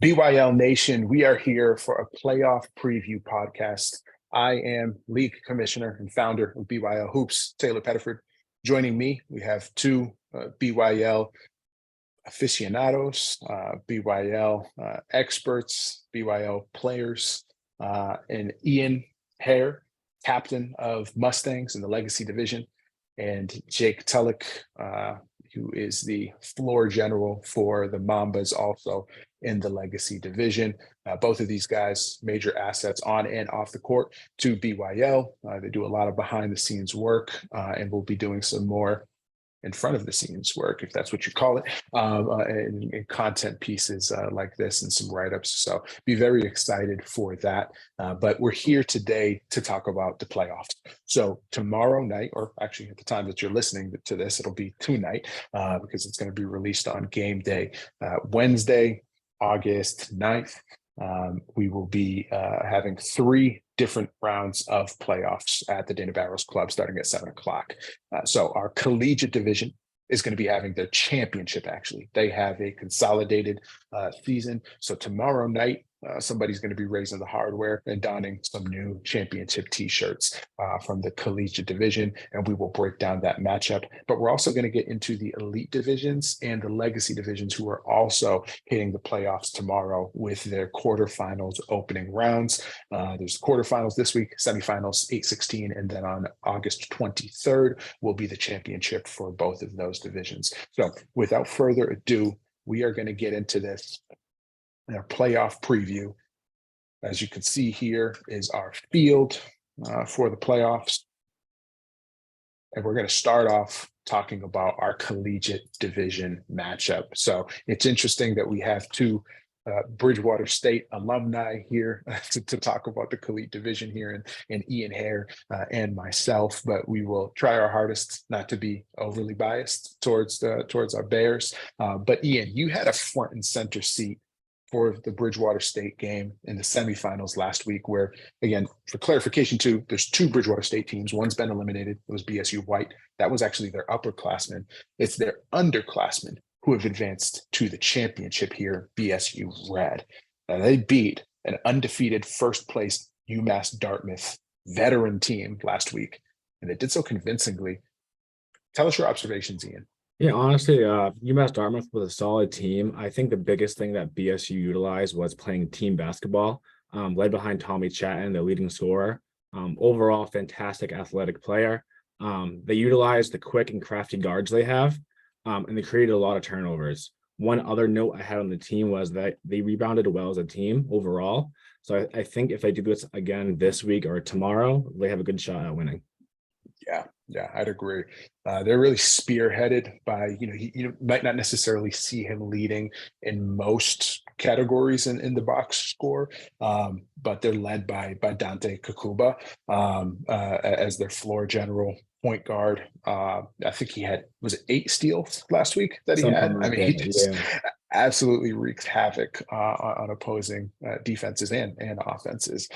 BYL Nation, we are here for a playoff preview podcast. I am league commissioner and founder of BYL Hoops, Taylor Pettiford. Joining me, we have two BYL aficionados, BYL experts, BYL players, and Ian Haire, captain of Mustangs in the Legacy Division, and Jake Tulloch, who is the floor general for the Mambas, also in the Legacy Division. Both of these guys, major assets on and off the court to BYL. They do a lot of behind the scenes work, and we'll be doing some more in front of the scenes work, if that's what you call it, in content pieces like this and some write-ups. So be very excited for that. But we're here today to talk about the playoffs. So tomorrow night, or actually at the time that you're listening to this, it'll be tonight because it's going to be released on game day, Wednesday, August 9th. We will be having three different rounds of playoffs at the Dana Barros Club starting at 7 o'clock. So our Collegiate division is going to be having their championship, actually. They have a consolidated season. So tomorrow night, somebody's going to be raising the hardware and donning some new championship t-shirts from the Collegiate division, and we will break down that matchup. But we're also going to get into the elite divisions and the legacy divisions, who are also hitting the playoffs tomorrow with their quarterfinals opening rounds. There's quarterfinals this week, semifinals 8-16, and then on August 23rd will be the championship for both of those divisions. So without further ado, we are going to get into this in our playoff preview. As you can see, here is our field for the playoffs. And we're going to start off talking about our Collegiate division matchup. So it's interesting that we have two Bridgewater State alumni here to talk about the Collegiate division here, and Ian Haire and myself, but we will try our hardest not to be overly biased towards our Bears. But Ian, you had a front and center seat for the Bridgewater State game in the semifinals last week, where, again, for clarification too, there's two Bridgewater State teams. One's been eliminated. It was BSU White. That was actually their upperclassmen. It's their underclassmen who have advanced to the championship here, BSU Red. They beat an undefeated first place UMass Dartmouth veteran team last week, and they did so convincingly. Tell us your observations, Ian. Yeah, honestly, UMass Dartmouth was a solid team. I think the biggest thing that BSU utilized was playing team basketball, led behind Tommy Chatton, the leading scorer. Overall, fantastic athletic player. They utilized the quick and crafty guards they have, and they created a lot of turnovers. One other note I had on the team was that they rebounded well as a team overall. So I think if they do this again this week or tomorrow, they have a good shot at winning. Yeah, I'd agree. They're really spearheaded by, you might not necessarily see him leading in most categories in the box score, but they're led by Dante Kakuba as their floor general point guard. I think he had, was it 8 steals last week that he had? I mean, he just absolutely wreaks havoc on opposing defenses and offenses,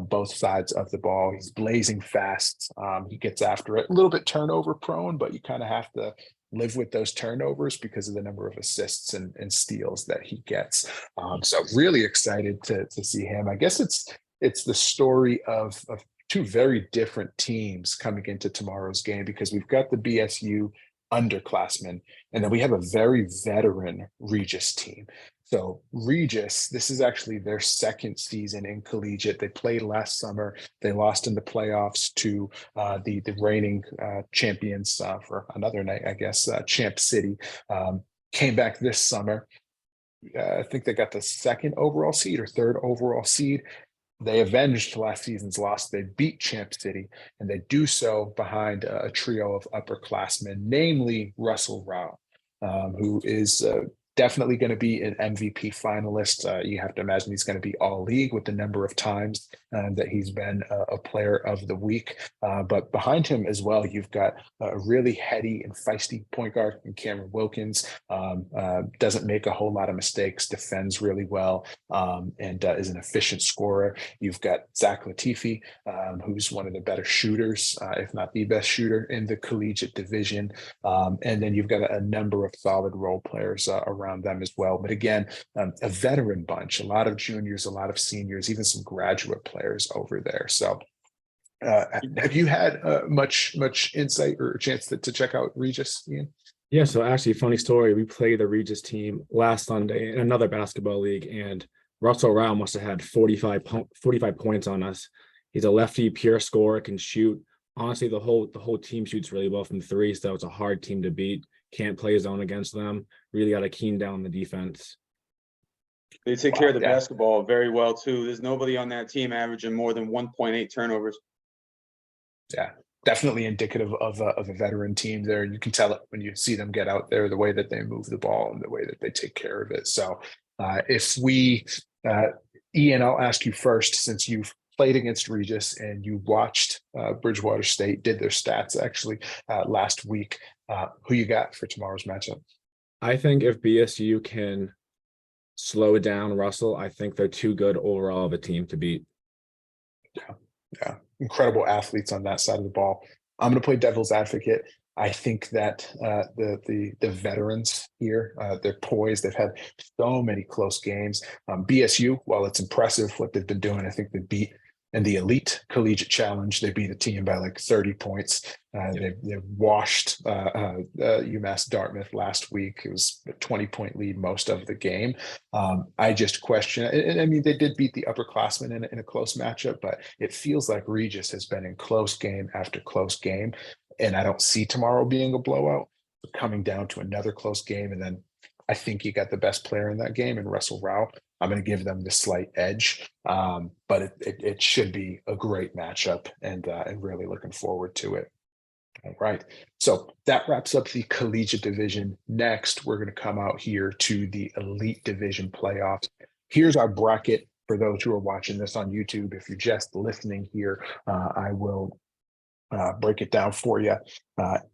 both sides of the ball. He's blazing fast. He gets after it. A little bit turnover prone, but you kind of have to live with those turnovers because of the number of assists and steals that he gets. So really excited to see him. I guess it's the story of two very different teams coming into tomorrow's game, because we've got the BSU underclassmen, and then we have a very veteran Regis team. So Regis, this is actually their second season in Collegiate. They played last summer. They lost in the playoffs to the reigning champions for another night, I guess, Champ City. Came back this summer. I think they got the second overall seed or third overall seed. They avenged last season's loss. They beat Champ City, and they do so behind a trio of upperclassmen, namely Russell Rao, who is definitely going to be an MVP finalist. You have to imagine he's going to be all league with the number of times that he's been a player of the week. But behind him as well, you've got a really heady and feisty point guard in Cameron Wilkins. Doesn't make a whole lot of mistakes, defends really well, and is an efficient scorer. You've got Zach Latifi, who's one of the better shooters, if not the best shooter in the Collegiate division. And then you've got a number of solid role players around around them as well. But again, a veteran bunch, a lot of juniors, a lot of seniors, even some graduate players over there. So have you had much insight or chance to check out Regis, Ian? Yeah, so actually, funny story. We played the Regis team last Sunday in another basketball league, and Russell Rao must have had 45 points on us. He's a lefty, pure scorer, can shoot. Honestly, the whole team shoots really well from three, so it's a hard team to beat. Can't play zone against them. Really got to keen down the defense. They take care of the basketball very well too. There's nobody on that team averaging more than 1.8 turnovers. Yeah, definitely indicative of a veteran team there. You can tell it when you see them get out there, the way that they move the ball and the way that they take care of it. So if we, Ian, I'll ask you first, since you've played against Regis and you watched Bridgewater State, did their stats actually last week. Who you got for tomorrow's matchup? I think if BSU can slow down Russell, I think they're too good overall of a team to beat. Yeah, incredible athletes on that side of the ball. I'm going to play devil's advocate. I think that the veterans here, they're poised. They've had so many close games. BSU, while it's impressive what they've been doing, I think they beat in the elite collegiate challenge. They beat a team by like 30 points. They washed UMass Dartmouth last week. It was a 20-point lead most of the game. I just question, and I mean, they did beat the upperclassmen in a close matchup, but it feels like Regis has been in close game after close game. And I don't see tomorrow being a blowout, but coming down to another close game. And then I think you got the best player in that game in Russell Rao. I'm going to give them the slight edge, but it should be a great matchup, and really looking forward to it. All right, so that wraps up the collegiate division. Next, we're going to come out here to the elite division playoffs. Here's our bracket for those who are watching this on YouTube. If you're just listening here, I will break it down for you.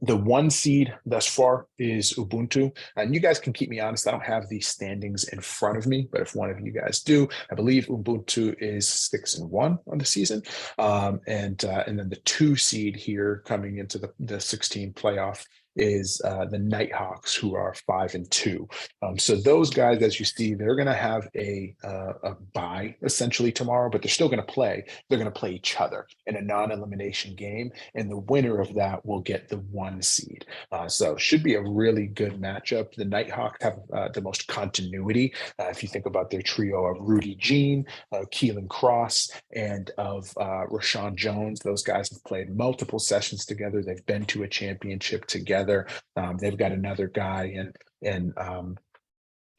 The 1 seed thus far is Ubuntu, and you guys can keep me honest. I don't have the standings in front of me, but if one of you guys do, I believe Ubuntu is 6-1 on the season. And then the 2 seed here coming into the 16 playoff is the Nighthawks, who are 5-2. So those guys, as you see, they're going to have a bye essentially tomorrow, but they're still going to play. They're going to play each other in a non-elimination game, and the winner of that will get the 1 seed. So should be a really good matchup. The Nighthawks have the most continuity. If you think about their trio of Rudy Jean, Keelan Cross, and of Rashawn Jones, those guys have played multiple sessions together. They've been to a championship together. They've got another guy in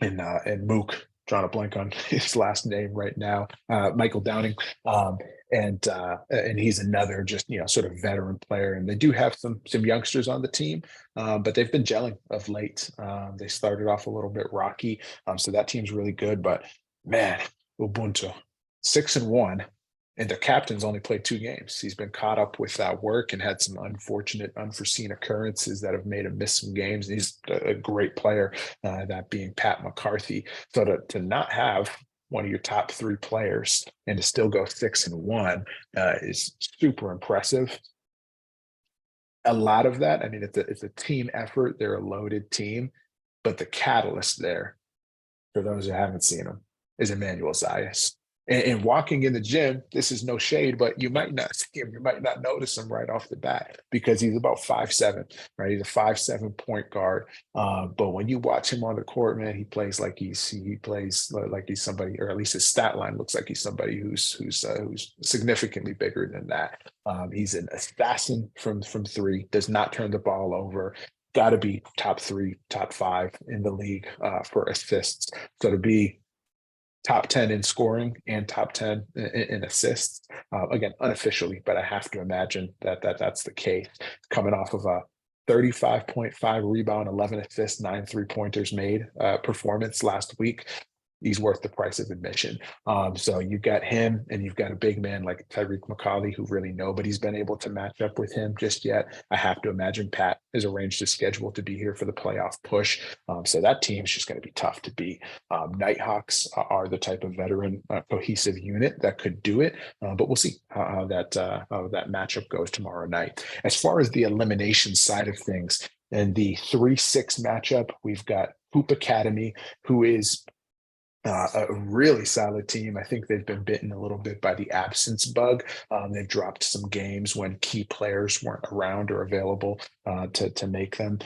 Mook, drawing a blank on his last name right now, Michael Downing, and he's another just sort of veteran player. And they do have some youngsters on the team, but they've been gelling of late. They started off a little bit rocky, so that team's really good. But man, Ubuntu 6-1. And their captain's only played 2 games. He's been caught up with that work and had some unfortunate, unforeseen occurrences that have made him miss some games. And he's a great player, that being Pat McCarthy. So to not have one of your top 3 players and to still go 6-1 is super impressive. A lot of that, I mean, it's a team effort. They're a loaded team, but the catalyst there, for those who haven't seen him, is Emmanuel Zayas. And walking in the gym, this is no shade, but you might not see him. You might not notice him right off the bat because he's about 5'7", right? He's a 5'7" point guard. But when you watch him on the court, man, he plays like he's somebody, or at least his stat line looks like he's somebody who's significantly bigger than that. He's an assassin from 3, does not turn the ball over. Got to be top 3, top 5 in the league for assists. So to be top 10 in scoring and top 10 in assists, again, unofficially, but I have to imagine that's the case. Coming off of a 35.5 rebound, 11 assists, 9 3-pointers made performance last week. He's worth the price of admission. So you've got him, and you've got a big man like Tyreek McCauley, who really nobody's been able to match up with him just yet. I have to imagine Pat has arranged his schedule to be here for the playoff push. So that team's just going to be tough to beat. Nighthawks are the type of veteran cohesive unit that could do it, but we'll see how that matchup goes tomorrow night. As far as the elimination side of things, In the 3-6 matchup, we've got Hoop Academy, who is a really solid team. I think they've been bitten a little bit by the absence bug. They've dropped some games when key players weren't around or available to make them.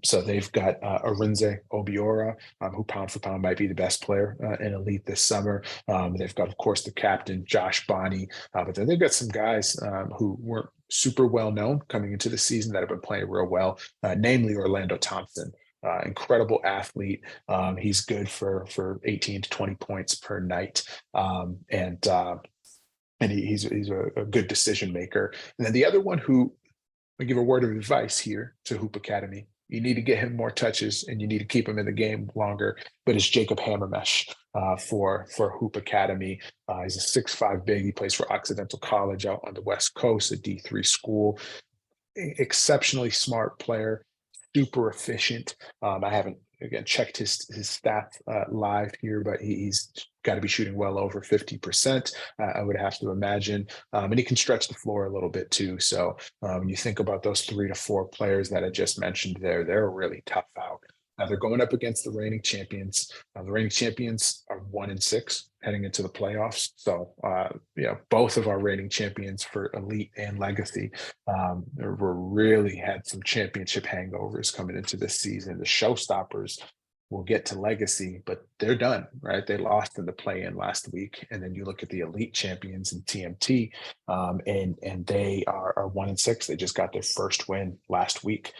So they've got Arinze Obiora, who pound for pound might be the best player in Elite this summer. They've got, of course, the captain, Josh Bonney, but then they've got some guys who weren't super well known coming into the season that have been playing real well, namely Orlando Thompson. Incredible athlete. He's good for 18 to 20 points per night. And he's a good decision maker. And then the other one who I give a word of advice here to Hoop Academy. You need to get him more touches and you need to keep him in the game longer. But it's Jacob Hammermesh for Hoop Academy. He's a 6'5" big. He plays for Occidental College out on the West Coast, a D3 school. Exceptionally smart player. Super efficient. I haven't again checked his stats live here, but he's got to be shooting well over 50%. I would have to imagine, and he can stretch the floor a little bit too. So when you think about those 3 to 4 players that I just mentioned, they're really tough out. Now they're going up against the reigning champions. The reigning champions are 1-6 heading into the playoffs. So, both of our reigning champions for Elite and Legacy were really had some championship hangovers coming into this season. The showstoppers will get to Legacy, but they're done, right? They lost in the play-in last week. And then you look at the Elite champions in TMT, and they are 1-6. They just got their first win last week.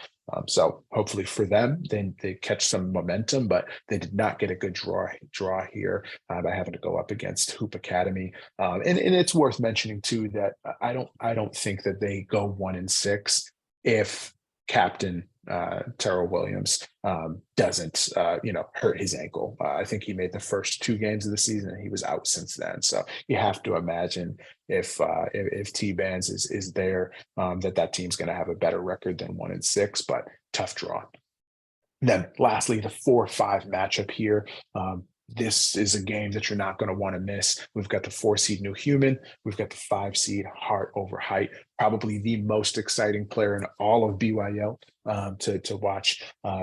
So hopefully for them, then they catch some momentum, but they did not get a good draw here by having to go up against Hoop Academy. And it's worth mentioning too that I don't think that they go 1-6 if Captain Terrell Williams doesn't hurt his ankle. I think he made the first 2 games of the season and he was out since then. So you have to imagine if T-Bands is there, that team's going to have a better record than 1-6, but tough draw. And then lastly, the 4-5 matchup here. This is a game that you're not going to want to miss. We've got the 4 seed New Human. We've got the 5 seed Heart Over Height. Probably the most exciting player in all of BYL to watch.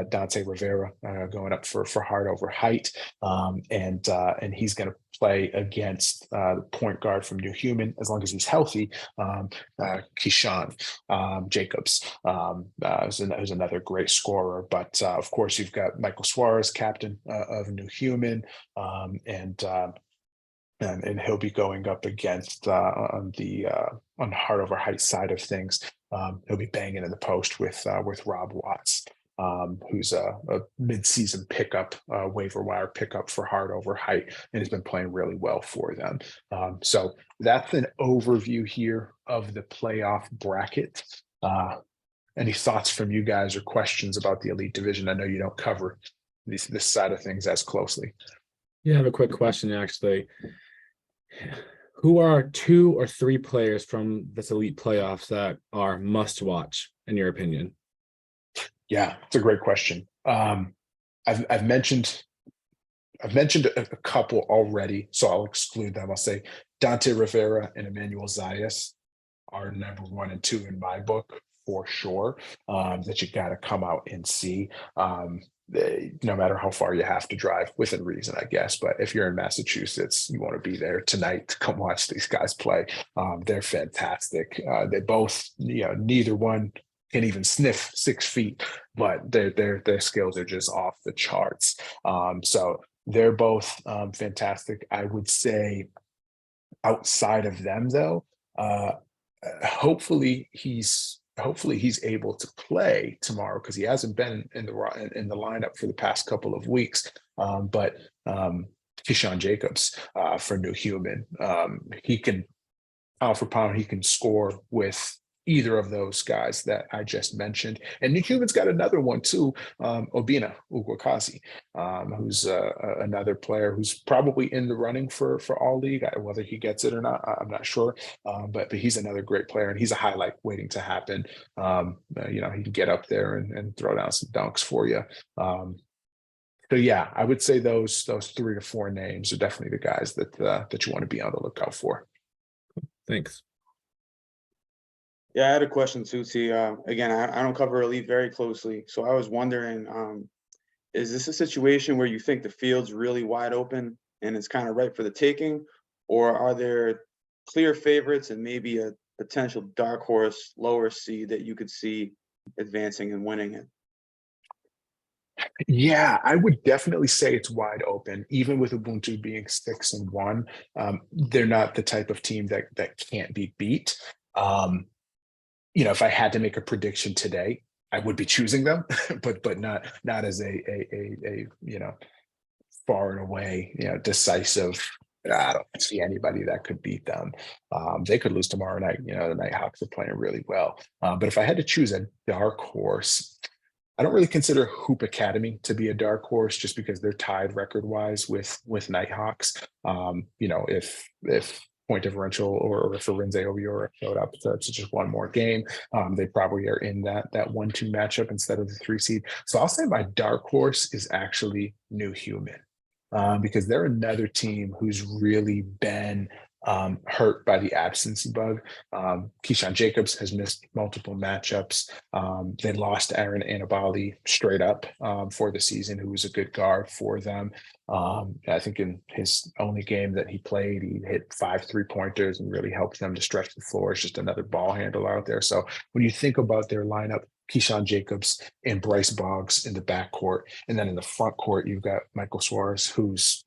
Dante Rivera going up for Heart Over Height, and he's going to play against the point guard from New Human as long as he's healthy. Keyshawn Jacobs who's another great scorer. But of course, you've got Michael Suarez, captain of New Human, and he'll be going up against on the Heart Over Height side of things. He'll be banging in the post with Rob Watts, who's a mid-season pickup, waiver wire pickup for Heart Over Height, and has been playing really well for them. So that's an overview here of the playoff bracket. Any thoughts from you guys or questions about the Elite Division? I know you don't cover this side of things as closely. Yeah, I have a quick question actually. Who are 2 or 3 players from this Elite playoffs that are must watch in your opinion? Yeah, it's a great question. I've mentioned a couple already, so I'll exclude them. I'll say Dante Rivera and Emmanuel Zayas are number 1 and 2 in my book for sure. That you got to come out and see. No matter how far you have to drive, within reason, I guess. But if you're in Massachusetts, you want to be there tonight to come watch these guys play. They're fantastic. They both, neither one can even sniff 6 feet, but their skills are just off the charts. So they're both fantastic. I would say outside of them, though, hopefully he's able to play tomorrow because he hasn't been in the lineup for the past couple of weeks. But Keyshawn Jacobs for New Human, he can pound for pound, he can score with either of those guys that I just mentioned. And New Human's got another one too, Obina Ugwakazi, who's another player who's probably in the running for All League. Whether he gets it or not, I'm not sure. But he's another great player, and he's a highlight waiting to happen. He can get up there and throw down some dunks for you. So yeah, I would say those 3 to 4 names are definitely the guys that you want to be on the lookout for. Thanks. Yeah, I had a question too, T. Again, I don't cover Elite very closely, so I was wondering, is this a situation where you think the field's really wide open and it's kind of ripe for the taking, or are there clear favorites and maybe a potential dark horse lower seed that you could see advancing and winning it? Yeah, I would definitely say it's wide open. Even with Ubuntu being 6-1, they're not the type of team that can't be beat. If I had to make a prediction today, I would be choosing them, but not as a far and away decisive. I don't see anybody that could beat them. They could lose tomorrow night. The Nighthawks are playing really well. But if I had to choose a dark horse, I don't really consider Hoop Academy to be a dark horse just because they're tied record-wise with Nighthawks. If point differential or if Forense Obiora showed up to just one more game, they probably are in that 1-2 matchup instead of the 3 seed. So I'll say my dark horse is actually New Human, because they're another team who's really been hurt by the absence bug. Keyshawn Jacobs has missed multiple matchups. They lost Aaron Anabali straight up for the season, who was a good guard for them. I think in his only game that he played, he hit 5 3-pointers and really helped them to stretch the floor. It's just another ball handler out there. So when you think about their lineup, Keyshawn Jacobs and Bryce Boggs in the backcourt, and then in the front court, you've got Michael Suarez, who's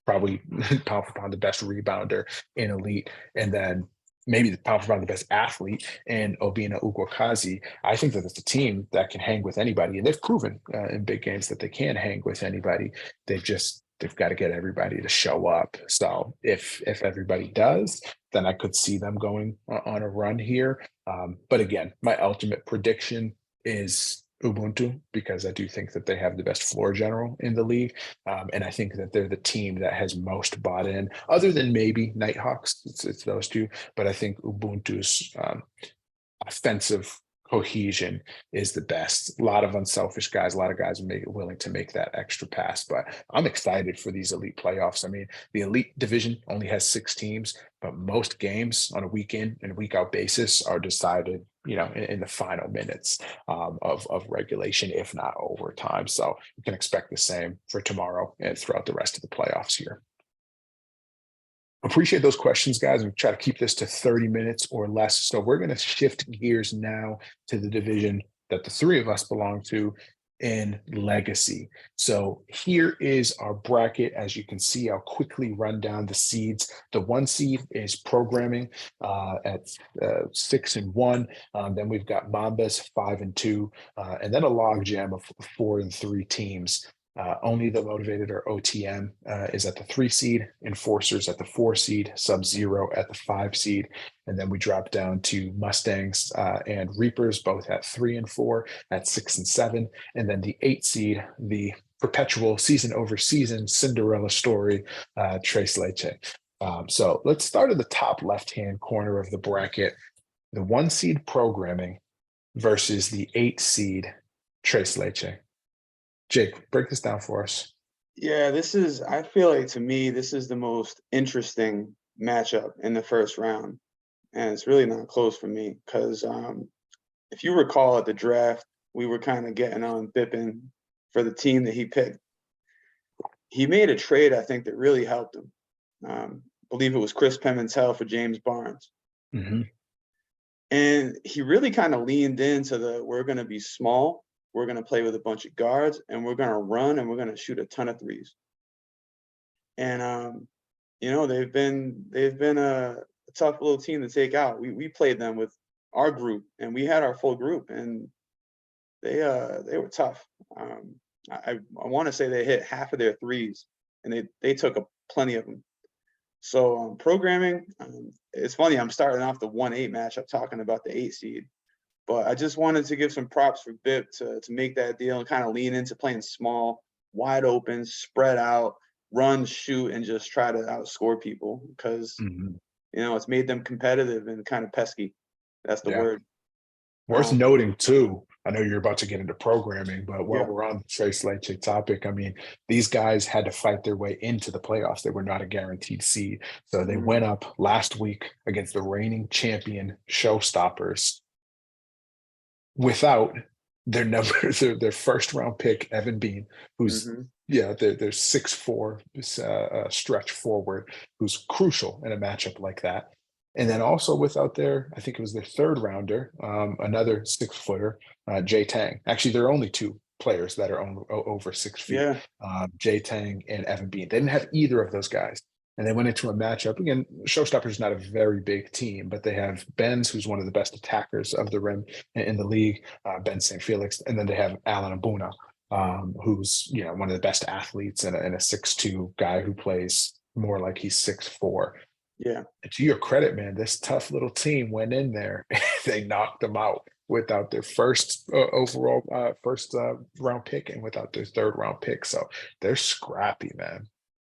probably pound for pound the best rebounder in Elite, and then maybe the pound for pound the best athlete in Obina Ugokazi. I think that it's a team that can hang with anybody, and they've proven in big games that they can hang with anybody. They've got to get everybody to show up. So if everybody does, then I could see them going on a run here. But again, my ultimate prediction is Ubuntu, because I do think that they have the best floor general in the league. And I think that they're the team that has most bought in, other than maybe Nighthawks. It's those two. But I think Ubuntu's offensive cohesion is the best. A lot of unselfish guys, a lot of guys willing to make that extra pass. But I'm excited for these Elite playoffs. I mean, the Elite division only has 6 teams, but most games on a week in and week out basis are decided in the final minutes of regulation, if not overtime. So you can expect the same for tomorrow and throughout the rest of the playoffs here. Appreciate those questions, guys. We try to keep this to 30 minutes or less. So we're going to shift gears now to the division that the 3 of us belong to in Legacy. So here is our bracket. As you can see, I'll quickly run down the seeds. The 1 seed is programming at 6-1. Then we've got Mambas 5-2, and then a logjam of 4-3 teams. Only the Motivated, or OTM, is at the 3 seed, Enforcers at the 4 seed, Sub-Zero at the 5 seed, and then we drop down to Mustangs and Reapers, both at 3 and 4, at 6 and 7, and then the 8 seed, the perpetual season over season Cinderella story, Tres Leche. So let's start at the top left-hand corner of the bracket. The 1 seed Programming versus the 8 seed Tres Leche. Jake, break this down for us. Yeah, I feel like, to me, this is the most interesting matchup in the first round. And it's really not close for me because if you recall at the draft, we were kind of getting on Bippin for the team that he picked. He made a trade, I think, that really helped him. I believe it was Chris Pimentel for James Barnes. Mm-hmm. And he really kind of leaned into we're going to be small. We're going to play with a bunch of guards, and we're going to run, and we're going to shoot a ton of threes. And they've been a tough little team to take out. We played them with our group, and we had our full group, and they were tough. I want to say they hit half of their threes, and they took plenty of them. So Programming, it's funny. I'm starting off the 1-8 matchup talking about the 8 seed. But I just wanted to give some props for Bip to make that deal and kind of lean into playing small, wide open, spread out, run, shoot, and just try to outscore people because, it's made them competitive and kind of pesky. That's the word. Worth noting, too, I know you're about to get into programming, but while we're on the Tres Leche topic, I mean, these guys had to fight their way into the playoffs. They were not a guaranteed seed. So they went up last week against the reigning champion Showstoppers without their number, their first round pick, Evan Bean, who's Mm-hmm. their 6'4" stretch forward, who's crucial in a matchup like that. And then also without their, I think it was their third rounder, another 6-footer, Jay Tang. Actually, there are only two players that are over 6 feet, Yeah. Jay Tang and Evan Bean. They didn't have either of those guys. And they went into a matchup. Again, Showstoppers is not a very big team, but they have Benz, who's one of the best attackers of the rim in the league, Ben St. Felix. And then they have Alan Abuna, who's one of the best athletes and a 6'2" guy who plays more like he's 6'4". Yeah. And to your credit, man, this tough little team went in there. They knocked them out without their first overall first round pick and without their third round pick. So they're scrappy, man.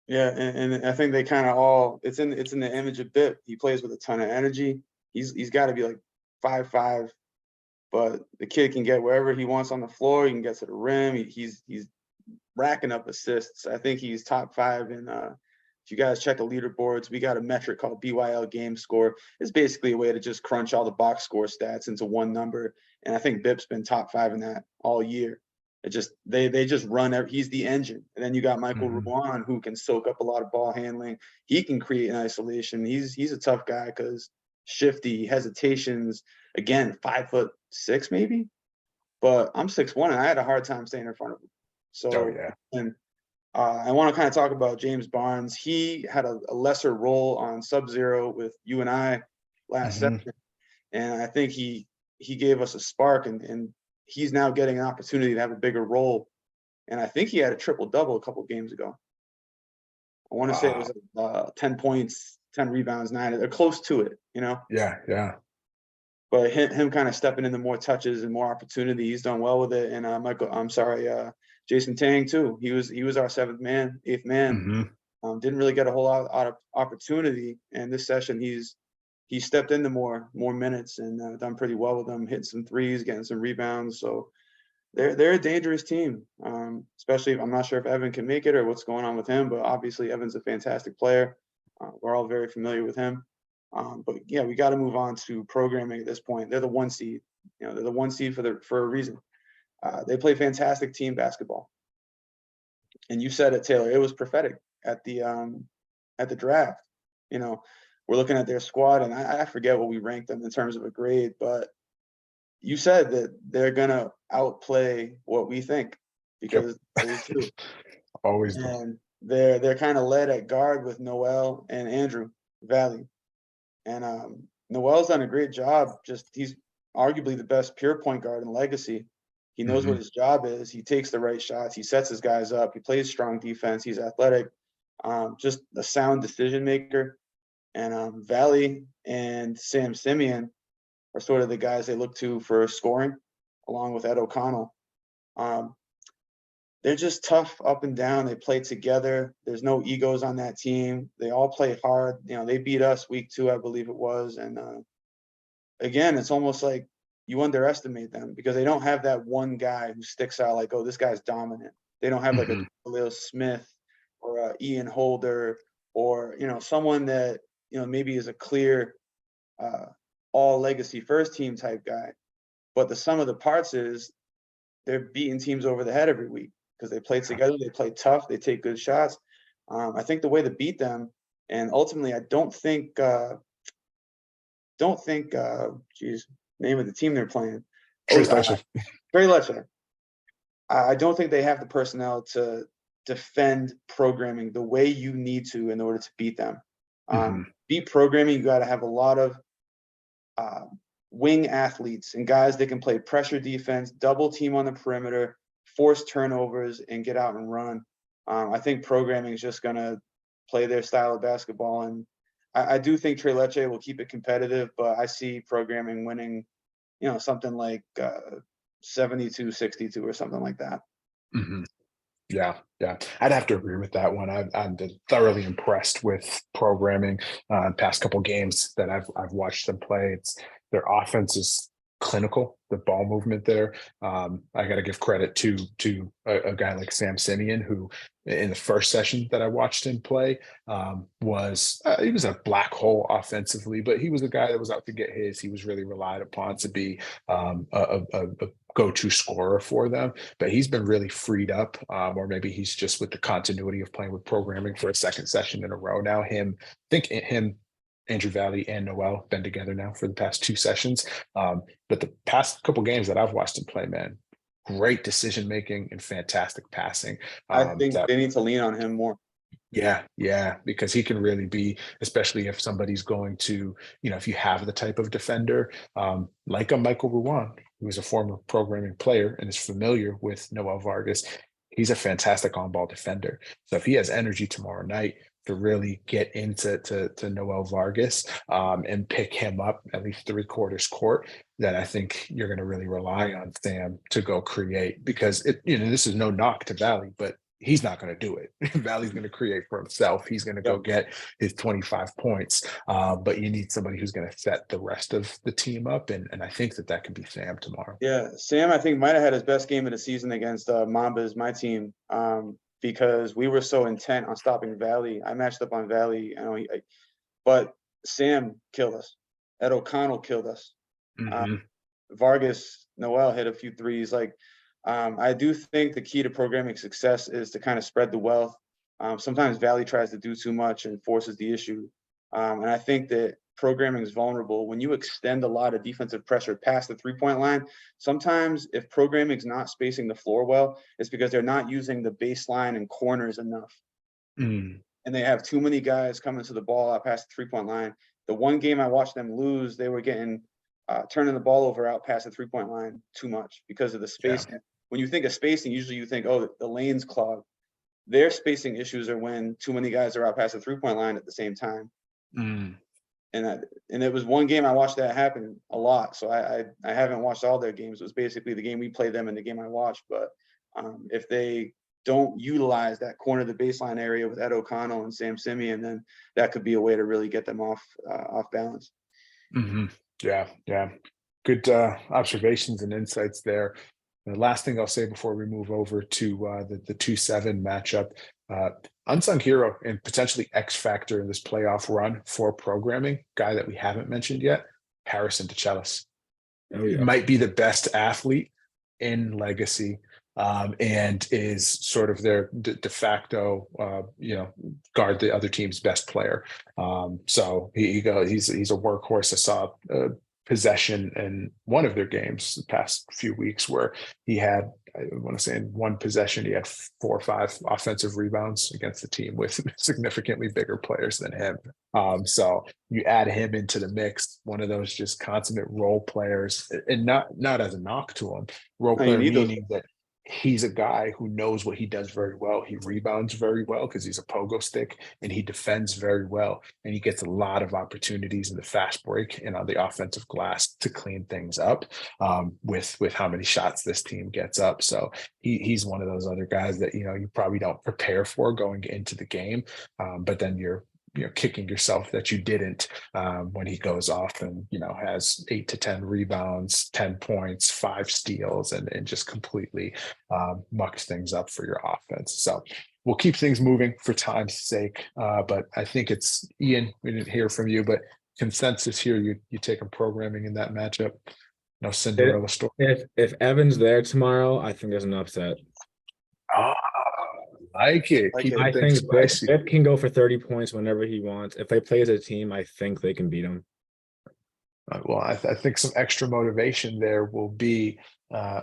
Yeah, and I think they kind of all it's in the image of Bip. He plays with a ton of energy. He's got to be like 5'5", but the kid can get wherever he wants on the floor. He can get to the rim. He's racking up assists. I think he's top 5 in. If you guys check the leaderboards, we got a metric called BYL game score. It's basically a way to just crunch all the box score stats into one number. And I think Bip's been top 5 in that all year. It just they just run. He's the engine. And then you got Michael Ruan, who can soak up a lot of ball handling. He can create an isolation. He's a tough guy because shifty, hesitations. Again, 5'6" maybe. But I'm 6'1", and I had a hard time staying in front of him. So and I want to kind of talk about James Barnes. He had a lesser role on Sub-Zero with you and I last session, and I think he gave us a spark, and he's now getting an opportunity to have a bigger role. And I think he had a triple-double a couple of games ago. I want to say it was 10 points, 10 rebounds, 9. They're close to it, Yeah. But him kind of stepping into more touches and more opportunity, he's done well with it. And Jason Tang too. He was our 7th man, 8th man. Didn't really get a whole lot of opportunity. And this session, he stepped into more minutes and done pretty well with them, hitting some threes, getting some rebounds. So they're a dangerous team. Especially if I'm not sure if Evan can make it or what's going on with him, but obviously Evan's a fantastic player. We're all very familiar with him. But yeah, we got to move on to programming at this point. They're the 1 seed. They're the 1 seed for a reason. They play fantastic team basketball. And you said it, Taylor. It was prophetic at the draft. We're looking at their squad, and I forget what we ranked them in terms of a grade, but you said that they're gonna outplay what we think because always do. Always. And they're kind of led at guard with Noel and Andrew Valley. And Noel's done a great job. He's arguably the best pure point guard in Legacy. He knows what his job is. He takes the right shots. He sets his guys up. He plays strong defense. He's athletic. Just a sound decision maker. And Valley and Sam Simeon are sort of the guys they look to for scoring, along with Ed O'Connell. They're just tough up and down. They play together. There's no egos on that team. They all play hard. They beat us week 2, I believe it was. And again, it's almost like you underestimate them because they don't have that one guy who sticks out like, oh, this guy's dominant. They don't have like a Lil Smith or a Ian Holder or, someone that, maybe is a clear all Legacy first team type guy. But the sum of the parts is they're beating teams over the head every week because they play together, they play tough, they take good shots. I think the way to beat them, and ultimately, I don't think, name of the team they're playing. Trey Lecce. I don't think they have the personnel to defend programming the way you need to in order to beat them. Beat programming, you got to have a lot of wing athletes and guys that can play pressure defense, double team on the perimeter, force turnovers, and get out and run. I think programming is just going to play their style of basketball. And I do think Trey Lecce will keep it competitive, but I see programming winning, something like 72-62 or something like that. Yeah. I'd have to agree with that one. I've been thoroughly impressed with programming past couple games that I've watched them play. Their offense is clinical, the ball movement there. I got to give credit to a guy like Sam Simeon, who in the first session that I watched him play he was a black hole offensively, but he was a guy that was out to get his. He was really relied upon to be a go-to scorer for them, but he's been really freed up, or maybe he's just with the continuity of playing with programming for a second session in a row now. Andrew Valley and Noel been together now for the past 2 sessions. But the past couple games that I've watched him play, man, great decision making and fantastic passing. I think they need to lean on him more. Yeah, because he can really be, especially if somebody's going to, if you have the type of defender like a Michael Ruan, who is a former programming player and is familiar with Noel Vargas, he's a fantastic on-ball defender. So if he has energy tomorrow night to really get into Noel Vargas and pick him up at least 3/4 court, then I think you're going to really rely on Sam to go create, because this is no knock to Valley, but he's not going to do it. Valley's going to create for himself. He's going to go get his 25 points. But you need somebody who's going to set the rest of the team up. And I think that can be Sam tomorrow. Yeah, Sam, I think, might have had his best game of the season against Mambas, my team, because we were so intent on stopping Valley. I matched up on Valley, but Sam killed us. Ed O'Connell killed us. Vargas, Noel hit a few threes. I do think the key to programming success is to kind of spread the wealth. Sometimes Valley tries to do too much and forces the issue. And I think that programming is vulnerable. When you extend a lot of defensive pressure past the 3-point line, sometimes if programming is not spacing the floor well, it's because they're not using the baseline and corners enough. And they have too many guys coming to the ball out past the 3-point line. The one game I watched them lose, they were getting turning the ball over out past the 3-point line too much because of the spacing. Yeah. When you think of spacing, usually you think, oh, the lane's clogged. Their spacing issues are when too many guys are out past the 3-point line at the same time. And it was one game I watched that happen a lot. So I haven't watched all their games. It was basically the game we played them and the game I watched. But if they don't utilize that corner of the baseline area with Ed O'Connell and Sam Simeon, then that could be a way to really get them off balance. Yeah. Good observations and insights there. The last thing I'll say before we move over to the 2-7 matchup, unsung hero and potentially X factor in this playoff run for programming, guy that we haven't mentioned yet, Harrison DeChellis. Might be the best athlete in Legacy, and is sort of their de facto, guard the other team's best player. So he's a workhorse. I saw possession in one of their games the past few weeks where he had, I want to say in one possession, he had 4 or 5 offensive rebounds against the team with significantly bigger players than him. So you add him into the mix, one of those just consummate role players, and not as a knock to him, role player meaning that he's a guy who knows what he does very well. He rebounds very well because he's a pogo stick, and he defends very well. And he gets a lot of opportunities in the fast break and on the offensive glass to clean things up with how many shots this team gets up. So he's one of those other guys that, you probably don't prepare for going into the game, but then you're kicking yourself that you didn't when he goes off and, has 8 to 10 rebounds, 10 points, 5 steals, and just completely mucks things up for your offense. So we'll keep things moving for time's sake. But I think it's Ian, we didn't hear from you, but consensus here, you taking programming in that matchup. No Cinderella story. If Evan's there tomorrow, I think there's an upset. I think Biff can go for 30 points whenever he wants. If they play as a team, I think they can beat him. Well, I think some extra motivation there will be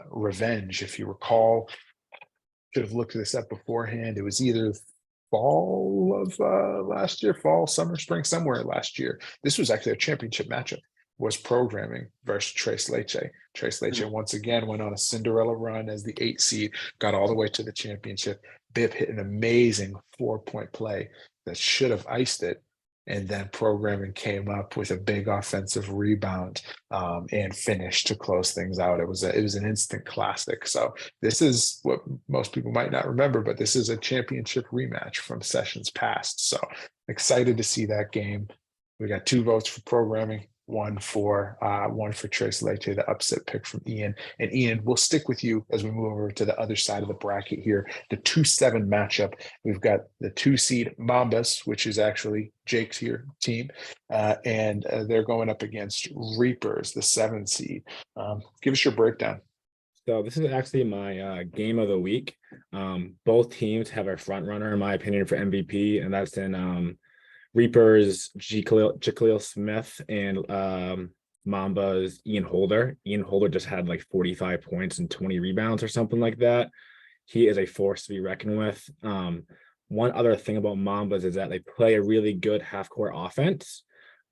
revenge. If you recall, should have looked this up beforehand. It was either fall of last year, fall, summer, spring, somewhere last year. This was actually a championship matchup. Was programming versus Tres Leche. Tres Leche once again went on a Cinderella run as the 8 seed, got all the way to the championship. Biff hit an amazing 4-point play that should have iced it. And then programming came up with a big offensive rebound and finished to close things out. It was an instant classic. So this is what most people might not remember, but this is a championship rematch from sessions past. So excited to see that game. We got 2 votes for programming, one for Trace Leite, the upset pick from Ian. And Ian, we'll stick with you as we move over to the other side of the bracket here. The 2-7 matchup. We've got the 2 seed Mambas, which is actually Jake's here team, and they're going up against Reapers, the 7 seed. Give us your breakdown. So this is actually my game of the week. Both teams have a front runner, in my opinion, for MVP, and that's in Reapers Jaquil Smith and Mamba's Ian Holder. Ian Holder just had like 45 points and 20 rebounds or something like that. He is a force to be reckoned with. One other thing about Mambas is that they play a really good half-court offense,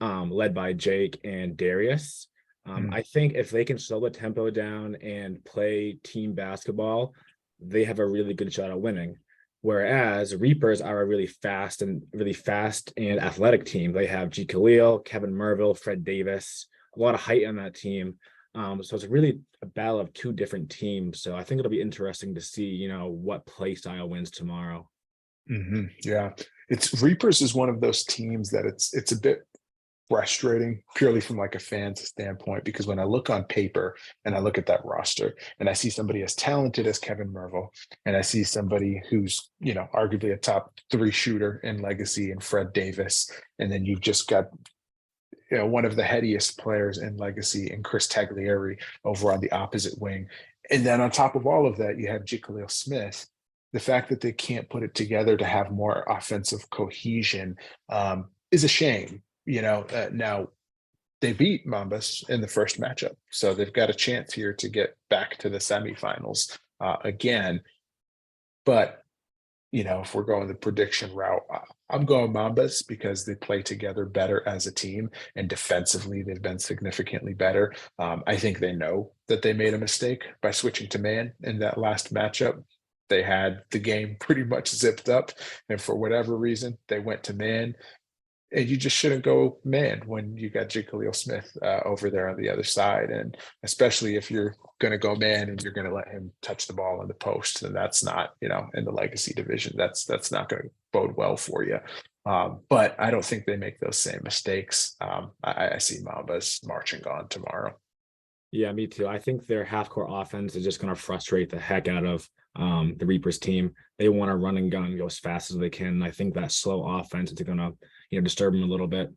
led by Jake and Darius. I think if they can slow the tempo down and play team basketball, they have a really good shot at winning. Whereas Reapers are a really fast and athletic team. They have G. Khalil, Kevin Merville, Fred Davis, a lot of height on that team. So it's really a battle of 2 different teams. So I think it'll be interesting to see, what play style wins tomorrow. Yeah, Reapers is one of those teams that it's a bit frustrating purely from like a fan's standpoint, because when I look on paper and I look at that roster and I see somebody as talented as Kevin Merville, and I see somebody who's, arguably a top 3 shooter in Legacy and Fred Davis, and then you've just got, one of the headiest players in Legacy and Chris Taglieri over on the opposite wing. And then on top of all of that, you have Jaquil Smith. The fact that they can't put it together to have more offensive cohesion is a shame. Now they beat Mambas in the first matchup, so they've got a chance here to get back to the semifinals again. But if we're going the prediction route, I'm going Mambas because they play together better as a team, and defensively they've been significantly better. I think they know that they made a mistake by switching to man in that last matchup. They had the game pretty much zipped up, and for whatever reason, they went to man. And you just shouldn't go man when you got Jaquil Smith over there on the other side. And especially if you're going to go man and you're going to let him touch the ball in the post, then that's not, in the Legacy division, that's not going to bode well for you. But I don't think they make those same mistakes. I see Mambas marching on tomorrow. Yeah, me too. I think their half-court offense is just going to frustrate the heck out of the Reapers team. They want to run and gun and go as fast as they can. I think that slow offense is going to disturb them a little bit.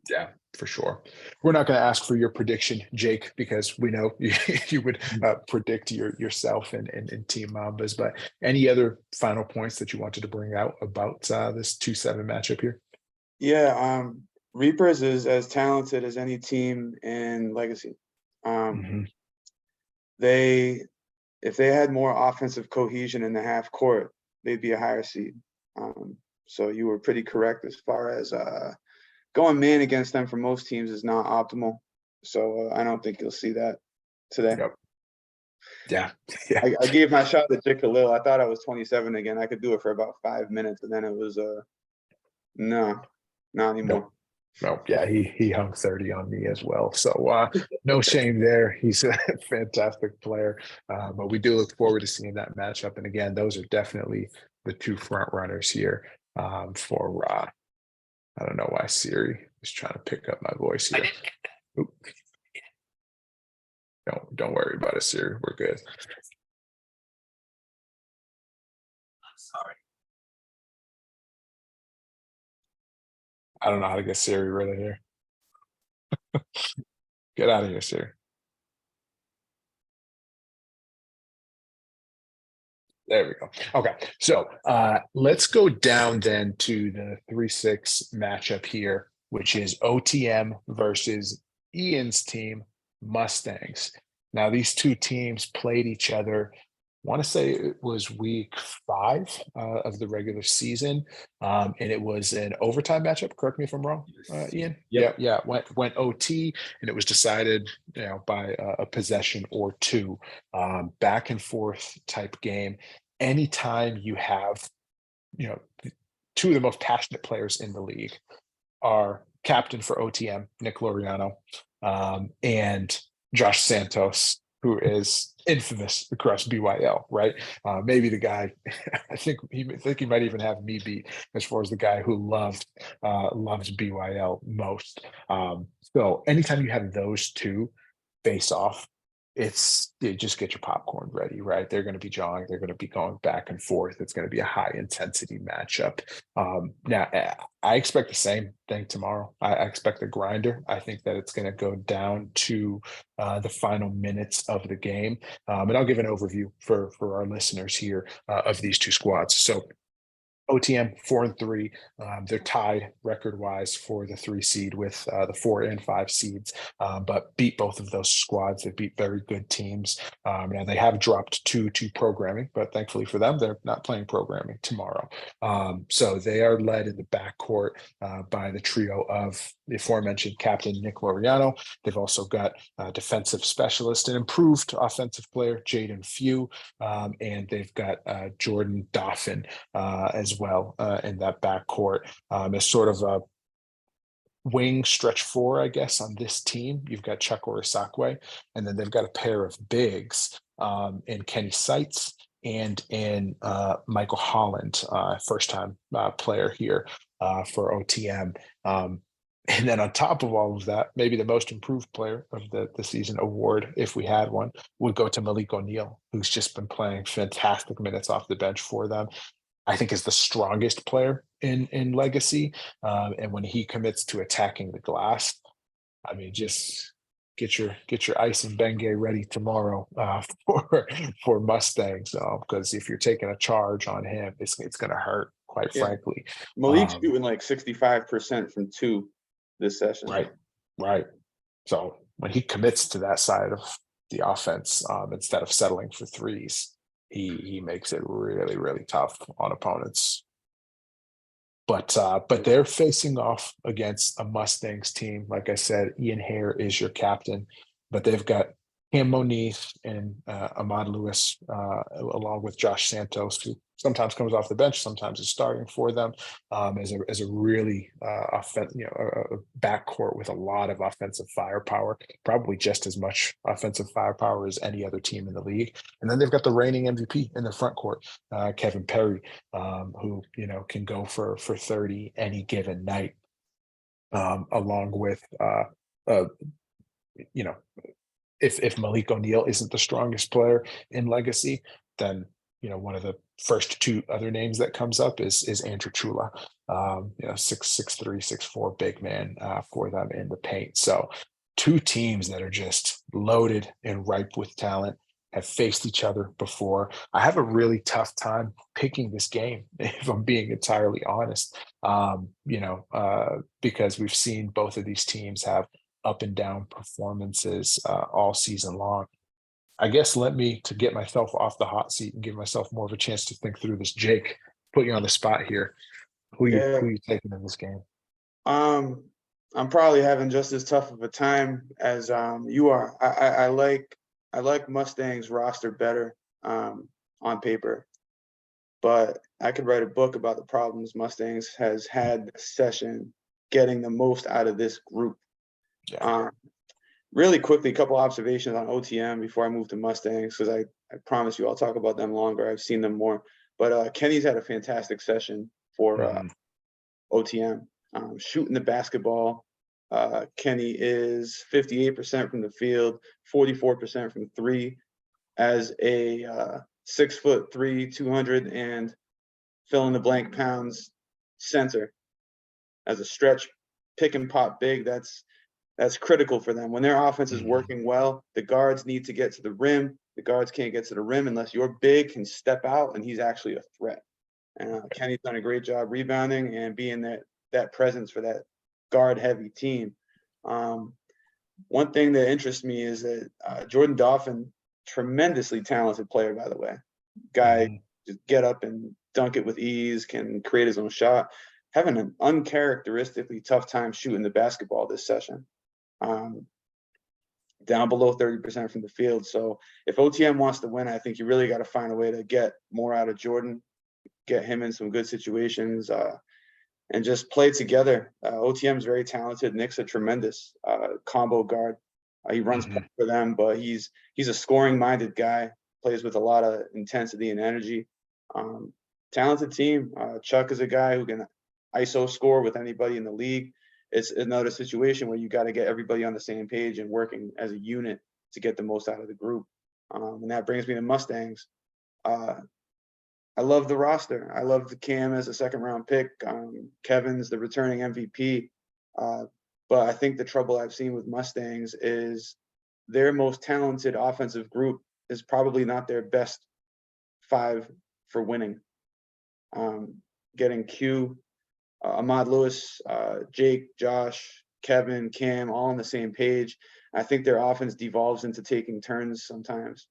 Yeah, for sure. We're not going to ask for your prediction, Jake, because we know you would predict yourself and Team Mambas. But any other final points that you wanted to bring out about this 2-7 matchup here? Yeah, Reapers is as talented as any team in Legacy. If they had more offensive cohesion in the half court, they'd be a higher seed. So you were pretty correct as far as going man against them for most teams is not optimal. So I don't think you'll see that today. Yep. Yeah. I gave my shot to Jake Khalil. I thought I was 27 again. I could do it for about 5 minutes, and then it was no, not anymore. Nope. Yeah, he hung 30 on me as well. So no shame there. He's a fantastic player. But we do look forward to seeing that matchup. And again, those are definitely the 2 front runners here for I don't know why Siri is trying to pick up my voice here. Don't worry about it, Siri. We're good. I'm sorry. I don't know how to get Siri rid of here. Get out of here, Siri. There we go. Okay, so let's go down then to the 3-6 matchup here, which is OTM versus Ian's team, Mustangs. Now, these 2 teams played each other, I want to say it was week 5 of the regular season, and it was an overtime matchup. Correct me if I'm wrong, Ian. Yep. Yeah. Went OT, and it was decided, by a possession or 2, back and forth type game. Anytime you have, 2 of the most passionate players in the league are captain for OTM, Nick Loriano, and Josh Santos, who is infamous across BYL, right? Maybe the guy, I think he might even have me beat as far as the guy who loves BYL most. So anytime you have those two face off, you just get your popcorn ready, right? They're going to be jawing, they're going to be going back and forth. It's going to be a high intensity matchup. Now, I expect the same thing tomorrow. I expect a grinder. I think that it's going to go down to the final minutes of the game. And I'll give an overview for our listeners here of these two squads. So OTM 4-3. They're tied record-wise for the 3 seed with the 4 and 5 seeds, but beat both of those squads. They beat very good teams. Now they have dropped to programming, but thankfully for them, they're not playing programming tomorrow. So they are led in the backcourt by the trio of the aforementioned captain Nick Loriano. They've also got defensive specialist and improved offensive player Jaden Few, and they've got Jordan Dauphin as well in that backcourt as sort of a wing stretch 4, I guess, on this team. You've got Chuck Orisakwe, and then they've got a pair of bigs in Kenny Seitz and in Michael Holland, first-time player here for OTM. And then on top of all of that, maybe the most improved player of the season award, if we had one, would go to Malik O'Neal, who's just been playing fantastic minutes off the bench for them. I think is the strongest player in Legacy. And when he commits to attacking the glass, I mean, just get your ice and Bengay ready tomorrow for Mustangs. Because if you're taking a charge on him, it's going to hurt, quite frankly. Malik's shooting like 65% from 2 this session. Right. So when he commits to that side of the offense, instead of settling for threes, he makes it really, really tough on opponents. But they're facing off against a Mustangs team. Like I said, Ian Haire is your captain, but they've got Cam Moniz and Ahmad Lewis, along with Josh Santos, who sometimes comes off the bench, sometimes is starting for them, as a really a backcourt with a lot of offensive firepower, probably just as much offensive firepower as any other team in the league. And then they've got the reigning MVP in the front court, Kevin Perry, who can go for 30 any given night, along with if Malik O'Neal isn't the strongest player in Legacy, then one of the first 2 other names that comes up is Andrew Chula, 6'3", 6'4", big man for them in the paint. So 2 teams that are just loaded and ripe with talent, have faced each other before. I have a really tough time picking this game, if I'm being entirely honest, because we've seen both of these teams have up and down performances all season long. I guess to get myself off the hot seat and give myself more of a chance to think through this. Jake, put you on the spot here. Who are you taking in this game? I'm probably having just as tough of a time as you are. I like Mustang's roster better on paper, but I could write a book about the problems Mustangs has had this session getting the most out of this group. Yeah. Really quickly, a couple observations on OTM before I move to Mustangs, because I promise you I'll talk about them longer. I've seen them more. But Kenny's had a fantastic session for OTM. Shooting the basketball, Kenny is 58% from the field, 44% from 3, as a 6'3", 200 and fill in the blank pounds center. As a stretch pick and pop big, that's critical for them. When their offense is working well, the guards need to get to the rim. The guards can't get to the rim unless your big can step out and he's actually a threat. And Kenny's done a great job rebounding and being that presence for that guard-heavy team. One thing that interests me is that Jordan Dauphin, tremendously talented player, by the way. Guy just get up and dunk it with ease, can create his own shot. Having an uncharacteristically tough time shooting the basketball this session. Down below 30% from the field. So if OTM wants to win, I think you really got to find a way to get more out of Jordan, get him in some good situations, and just play together. OTM is very talented. Nick's a tremendous combo guard. He runs Mhm. for them, but he's a scoring-minded guy, plays with a lot of intensity and energy. Talented team. Chuck is a guy who can ISO score with anybody in the league. It's another situation where you got to get everybody on the same page and working as a unit to get the most out of the group. And that brings me to Mustangs. I love the roster. I love the Cam as a second-round pick. Kevin's the returning MVP. But I think the trouble I've seen with Mustangs is their most talented offensive group is probably not their best 5 for winning. Getting Q, Ahmad Lewis, Jake, Josh, Kevin, Cam, all on the same page. I think their offense devolves into taking turns sometimes.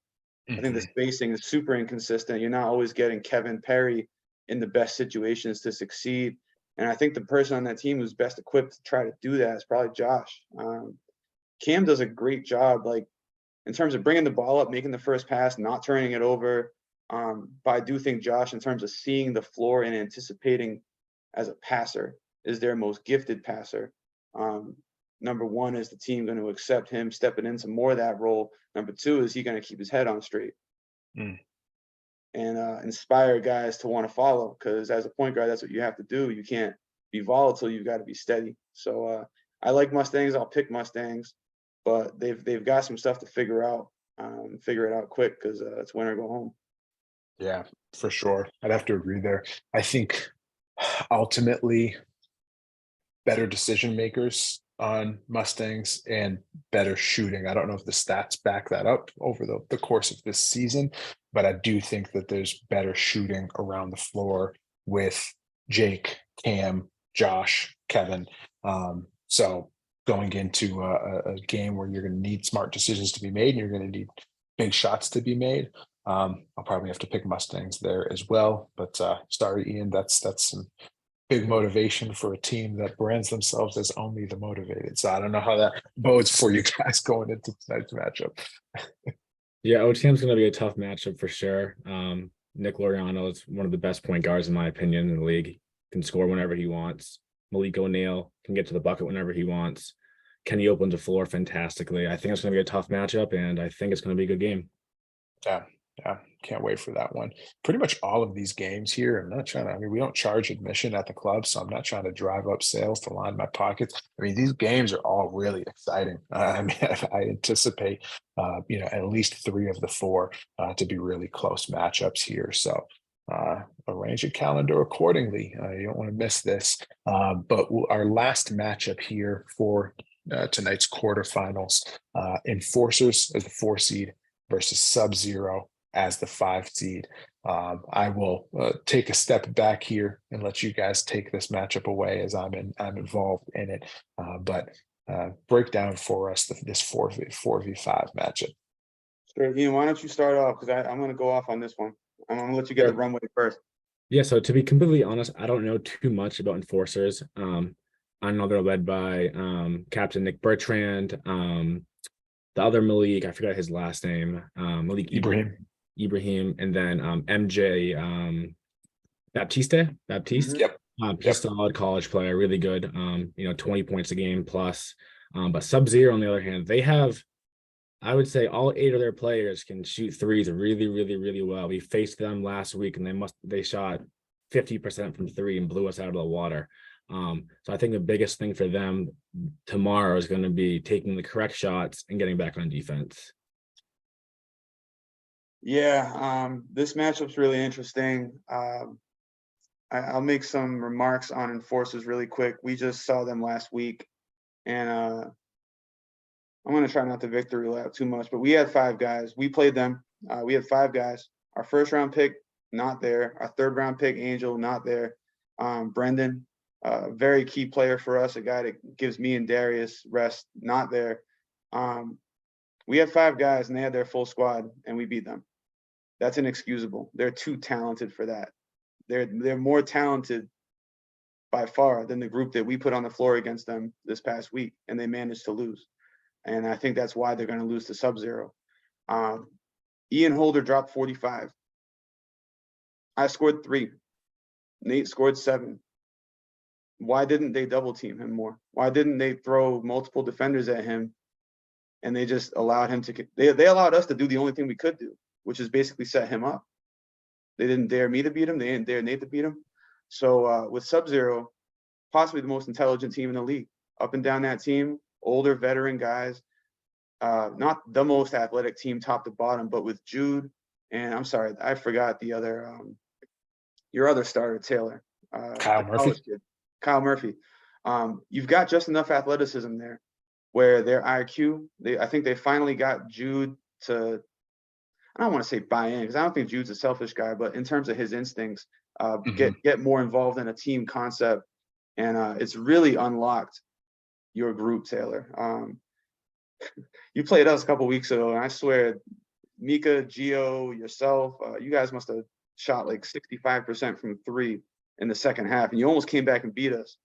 I think the Mhm. spacing is super inconsistent. You're not always getting Kevin Perry in the best situations to succeed. And I think the person on that team who's best equipped to try to do that is probably Josh. Cam does a great job, like in terms of bringing the ball up, making the first pass, not turning it over. But I do think Josh, in terms of seeing the floor and anticipating as a passer, is their most gifted passer. Number one, is the team going to accept him stepping into more of that role? Number two, is he going to keep his head on straight Mm. and inspire guys to want to follow? Because as a point guard, that's what you have to do. You can't be volatile. You've got to be steady. So I like Mustangs. I'll pick Mustangs, but they've got some stuff to figure out. Figure it out quick because it's win or go home. Yeah, for sure. I'd have to agree there. I think ultimately better decision makers on Mustangs and better shooting. I don't know if the stats back that up over the course of this season, but I do think that there's better shooting around the floor with Jake, Cam, Josh, Kevin. So going into a game where you're going to need smart decisions to be made and you're going to need big shots to be made, I'll probably have to pick Mustangs there as well. But sorry, Ian, that's some big motivation for a team that brands themselves as only the motivated. So I don't know how that bodes for you guys going into tonight's matchup. Yeah, OTM's going to be a tough matchup for sure. Nick Loriano is one of the best point guards, in my opinion, in the league. Can score whenever he wants. Malik O'Neal can get to the bucket whenever he wants. Kenny opens the floor fantastically. I think it's going to be a tough matchup, and I think it's going to be a good game. Yeah, yeah, can't wait for that one. Pretty much all of these games here, I'm not trying to, I mean, we don't charge admission at the club, so I'm not trying to drive up sales to line my pockets. I mean, these games are all really exciting. I mean, I anticipate, at least 3 of the 4 to be really close matchups here. So arrange your calendar accordingly. You don't want to miss this. But our last matchup here for tonight's quarterfinals, Enforcers as the 4 seed versus Sub-Zero as the 5 seed. I will take a step back here and let you guys take this matchup away as I'm involved in it. But break down for us this 4v5 matchup. Sure, Ian, why don't you start off? Because I'm going to go off on this one. I'm going to let you get Sure. the runway first. Yeah, so to be completely honest, I don't know too much about Enforcers. I know they're led by Captain Nick Bertrand. The other Malik, I forgot his last name. Malik Ibrahim, and then MJ Baptiste. Yep. He's a solid college player, really good. 20 points a game plus. But Sub-Zero, on the other hand, they have, I would say, all 8 of their players can shoot threes really, really, really well. We faced them last week, and they shot 50% from 3 and blew us out of the water. So I think the biggest thing for them tomorrow is going to be taking the correct shots and getting back on defense. Yeah, this matchup's really interesting. I'll make some remarks on Enforcers really quick. We just saw them last week, and I'm going to try not to victory lap too much, but we had 5 guys. We played them. We had 5 guys. Our first round pick, not there. Our third round pick, Angel, not there. Brendan, very key player for us, a guy that gives me and Darius rest, not there. We had 5 guys, and they had their full squad, and we beat them. That's inexcusable. They're too talented for that. They're more talented by far than the group that we put on the floor against them this past week, and they managed to lose. And I think that's why they're going to lose to Sub-Zero. Ian Holder dropped 45. I scored 3. Nate scored 7. Why didn't they double team him more? Why didn't they throw multiple defenders at him and they just allowed him to. They allowed us to do the only thing we could do, which is basically set him up. They didn't dare me to beat him. They didn't dare Nate to beat him. So with Sub-Zero, possibly the most intelligent team in the league, up and down that team, older veteran guys, not the most athletic team top to bottom, but with Jude and I'm sorry, I forgot the other, your other starter, Taylor, Kyle the Murphy. college kid, Kyle Murphy. You've got just enough athleticism there where their IQ, I think they finally got Jude to, I don't want to say buy in because I don't think Jude's a selfish guy, but in terms of his instincts, get more involved in a team concept. And it's really unlocked your group, Taylor. You played us a couple weeks ago, and I swear, Mika, Gio, yourself, you guys must have shot like 65% from three in the second half, and you almost came back and beat us.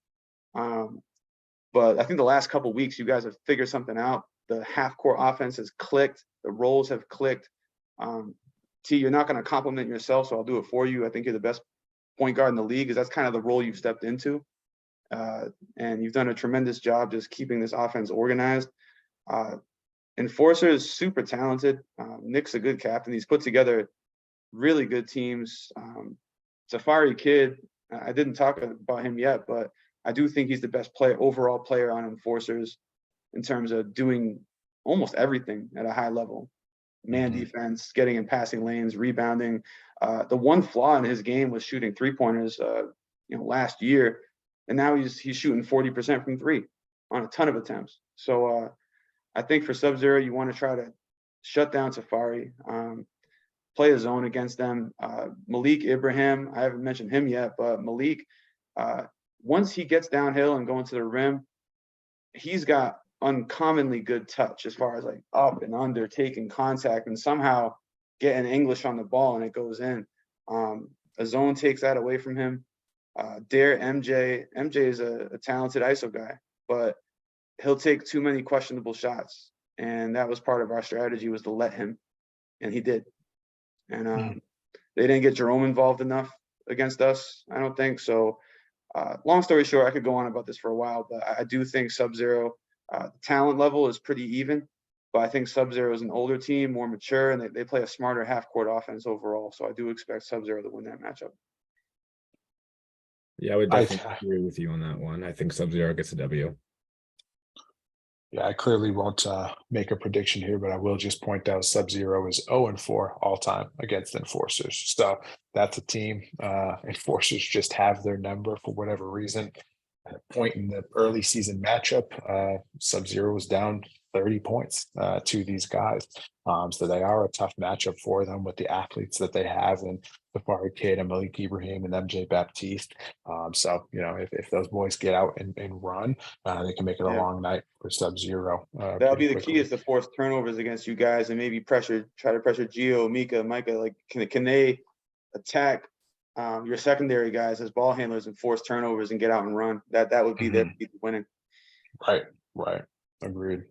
But I think the last couple weeks, you guys have figured something out. The half-court offense has clicked. The roles have clicked. T, you're not going to compliment yourself, so I'll do it for you. I think you're the best point guard in the league, because that's kind of the role you've stepped into. And you've done a tremendous job just keeping this offense organized. Enforcer is super talented. Nick's a good captain. He's put together really good teams. Safari Kid, I didn't talk about him yet, but I do think he's the best overall player on Enforcers in terms of doing almost everything at a high level. Man defense, getting in passing lanes, rebounding. The one flaw in his game was shooting three-pointers, last year, and now he's shooting 40% from three on a ton of attempts. So I think for Sub-Zero, you want to try to shut down Safari, play a zone against them. Malik Ibrahim, I haven't mentioned him yet, but Malik, once he gets downhill and going to the rim, he's got uncommonly good touch as far as like up and under, taking contact, and somehow getting English on the ball and it goes in. A zone takes that away from him. Dare MJ is a talented ISO guy, but he'll take too many questionable shots, and that was part of our strategy, was to let him, and he did. And they didn't get Jerome involved enough against us, I don't think. So long story short, I could go on about this for a while, but I do think Sub-Zero, the talent level is pretty even, but I think Sub-Zero is an older team, more mature, and they play a smarter half-court offense overall. So I do expect Sub-Zero to win that matchup. Yeah, I would definitely agree with you on that one. I think Sub-Zero gets a W. Yeah, I clearly won't make a prediction here, but I will just point out Sub-Zero is 0-4 all time against Enforcers. So that's a team. Enforcers just have their number for whatever reason. At a point in the early season matchup, Sub-Zero was down 30 points to these guys. So they are a tough matchup for them with the athletes that they have, and Safari Kid and Malik Ibrahim and MJ Baptiste. So, if those boys get out and run, they can make it a long night for Sub-Zero. That'll be the key, is to force turnovers against you guys and maybe try to pressure Gio, Mika, Micah. Like, can they attack your secondary guys as ball handlers and force turnovers and get out and run? That would be their key to winning. Right. Agreed.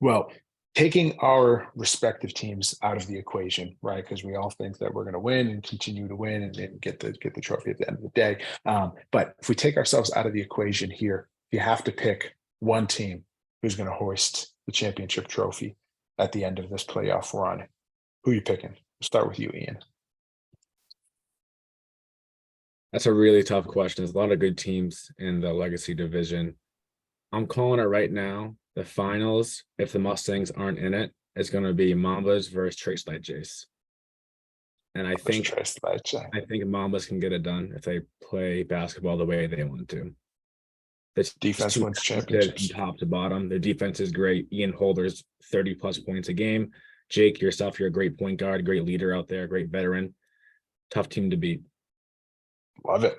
Well, taking our respective teams out of the equation, right? Because we all think that we're going to win and continue to win and get the trophy at the end of the day. But if we take ourselves out of the equation here, you have to pick one team who's going to hoist the championship trophy at the end of this playoff run. Who are you picking? We'll start with you, Ian. That's a really tough question. There's a lot of good teams in the Legacy division. I'm calling it right now. The finals, if the Mustangs aren't in it, is going to be Mambas versus Trace Light Jace. And I think Mambas can get it done if they play basketball the way they want to. The defense wins championships from top to bottom. The defense is great. Ian Holder's 30+ points a game. Jake, yourself, you're a great point guard, great leader out there, great veteran. Tough team to beat. Love it.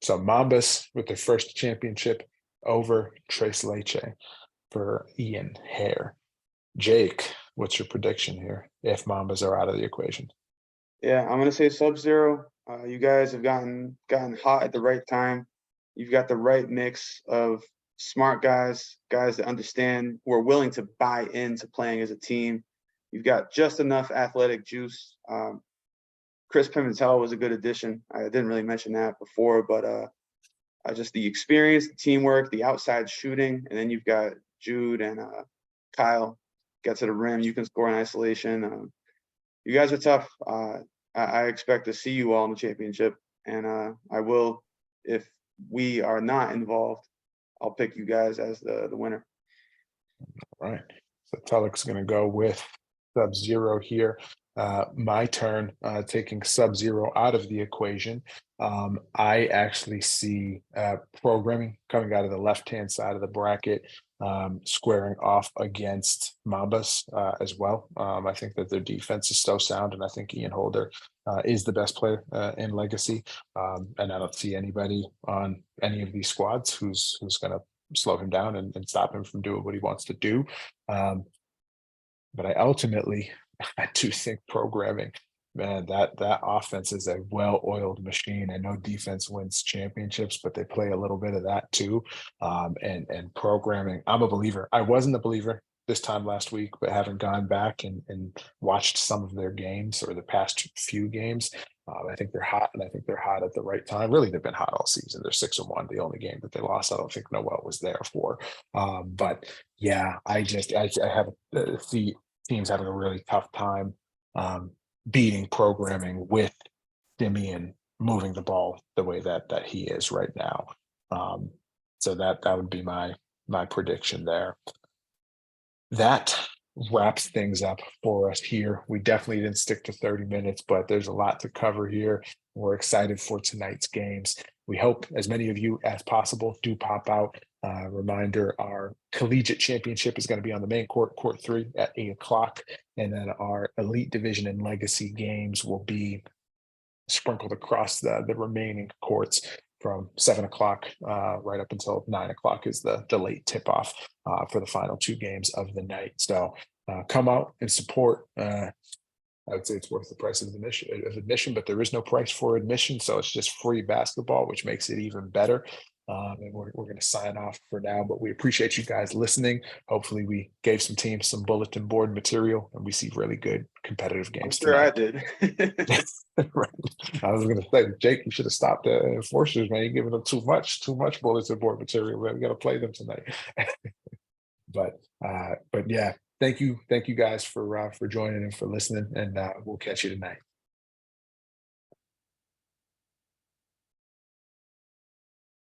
So Mambas with their first championship over Trace Leche for Ian Haire. Jake, what's your prediction here if Mambas are out of the equation? Yeah, I'm going to say Sub-Zero. You guys have gotten hot at the right time. You've got the right mix of smart guys that understand, who are willing to buy into playing as a team. You've got just enough athletic juice. Chris Pimentel was a good addition. I didn't really mention that before, but just the experience, the teamwork, the outside shooting, and then you've got Jude and Kyle get to the rim. You can score in isolation. You guys are tough. I expect to see you all in the championship, and I will. If we are not involved, I'll pick you guys as the winner. All right. So Tulloch's going to go with Sub-Zero here. My turn, taking Sub-Zero out of the equation. I actually see programming coming out of the left-hand side of the bracket, squaring off against Mambas as well. I think that their defense is so sound, and I think Ian Holder is the best player in Legacy. And I don't see anybody on any of these squads who's going to slow him down and stop him from doing what he wants to do. But I ultimately, I do think programming, man, that offense is a well-oiled machine. I know defense wins championships, but they play a little bit of that too. And programming, I'm a believer. I wasn't a believer this time last week, but having gone back and watched some of their games or the past few games, I think they're hot, and I think they're hot at the right time. Really, they've been hot all season. They're 6-1. The only game that they lost, I don't think Noel was there for. But yeah, I have the teams having a really tough time beating programming with Dimian moving the ball the way that he is right now. So that would be my prediction there. That wraps things up for us here. We definitely didn't stick to 30 minutes, but there's a lot to cover here. We're excited for tonight's games. We hope as many of you as possible do pop out. Reminder, our Collegiate Championship is going to be on the main court, court 3 at 8 o'clock. And then our Elite Division and Legacy games will be sprinkled across the remaining courts from 7 o'clock right up until 9 o'clock is the late tip-off for the final 2 games of the night. So come out and support. I would say it's worth the price of admission, but there is no price for admission. So it's just free basketball, which makes it even better. And we're going to sign off for now, but we appreciate you guys listening. Hopefully we gave some teams some bulletin board material, and we see really good competitive games. I'm sure I tonight. did. Right. I was going to say, Jake, you should have stopped the enforcers, man. You're giving them too much bulletin board material, man. We got to play them tonight. But yeah, thank you guys for joining and for listening, and we'll catch you tonight.